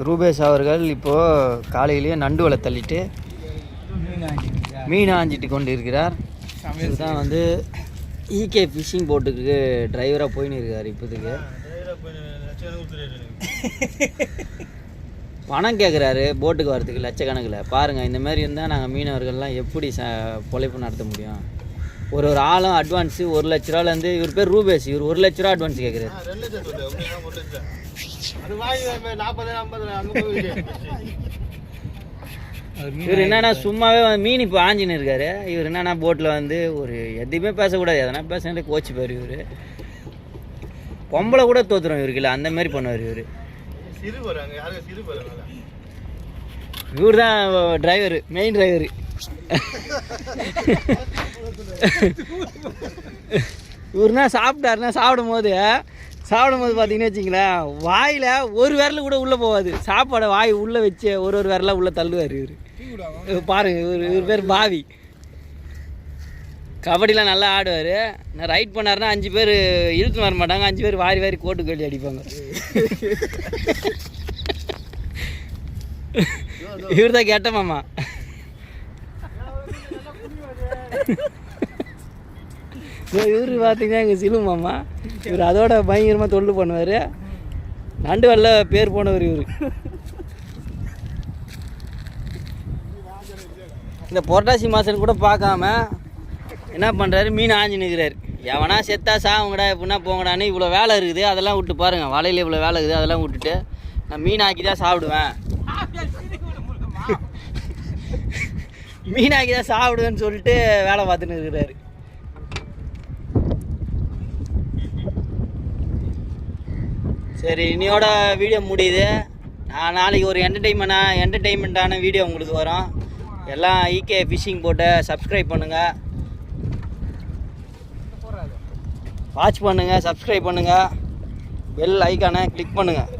ரூபேஷ் அவர்கள் இப்போது காலையிலேயே நண்டு வலை தள்ளிட்டு மீன் ஆஞ்சிட்டு கொண்டு இருக்கிறார். இதுதான் வந்து ஈகே ஃபிஷிங் போட்டுக்கு டிரைவராக போயின்னு இருக்கார். இப்போதுக்கு பணம் கேட்குறாரு போட்டுக்கு வரதுக்கு லட்சக்கணக்கில். பாருங்கள், இந்த மாதிரி இருந்தால் நாங்கள் மீனவர்கள்லாம் எப்படி பொழைப்பு நடத்த முடியும்? ஒரு ஆளும் அட்வான்ஸு 1 லட்ச ரூபாலேருந்து, இவர் பேர் ரூபேஷ், இவர் 1 லட்ச ரூபா அட்வான்ஸ் கேட்குறாரு. இவர் என்னன்னா சும்மாவே மீன் இப்போ ஆஞ்சின்னு இருக்காரு. இவர் என்னன்னா போட்டில் வந்து ஒரு எதுவுமே பேசக்கூடாது, எதனா பேசுனாலே கோச்சு போயிரு. இவர் பொம்பளை கூட தோத்துரும் இவருக்கு, இல்லை அந்த மாதிரி பண்ணுவார் இவர். இவர் தான் டிரைவரு, மெயின் டிரைவரு. இவருனா சாப்பிட்டாருன்னா சாப்பிடும் போது பார்த்தீங்கன்னு வச்சிங்களேன், வாயில் ஒரு விரல் கூட உள்ளே போகாது. சாப்பாடை வாய் உள்ளே வச்சு ஒரு விரலாக உள்ளே தள்ளுவார் இவர். பாருங்க, இவர் பேர் பாவி. கபடிலாம் நல்லா ஆடுவார். நான் ரைட் பண்ணாருன்னா 5 பேர் இழுத்து வர மாட்டாங்க, 5 பேர் வாரி வாரி கோட்டு கட்டி அடிப்பாங்க. இவர் தான் கேட்ட மாமா. இவர் பார்த்தீங்கன்னா எங்கள் சிலு மாமா. இவர் அதோட பயங்கரமாக தொழில் பண்ணுவார். நண்டு வரல பேர் போனவர் இவர். இந்த புரட்டாசி மாதம் கூட பார்க்காம என்ன பண்ணுறாரு, மீன் ஆஞ்சி நிற்கிறாரு. எவனா செத்தா சாவுங்கடா எப்படின்னா போங்கடான்னு இவ்வளோ வேலை இருக்குது. அதெல்லாம் விட்டு பாருங்கள், வலையில் இவ்வளோ வேலை இருக்குது. அதெல்லாம் விட்டுட்டு நான் மீன் ஆக்கி தான் சாப்பிடுவேன், மீன் ஆக்கி தான் சாப்பிடுவேன்னு சொல்லிட்டு வேலை பார்த்துன்னு இருக்கிறாரு. சரி, இன்னையோட வீடியோ முடியுது. நான் நாளைக்கு ஒரு என்டர்டெயின்மெண்ட்டான வீடியோ உங்களுக்கு வரும். எல்லாம் ஈகே ஃபிஷிங் போட்டு சப்ஸ்கிரைப் பண்ணுங்கள், வாட்ச் பண்ணுங்கள், சப்ஸ்கிரைப் பண்ணுங்கள், பெல் ஐக்கானை கிளிக் பண்ணுங்கள்.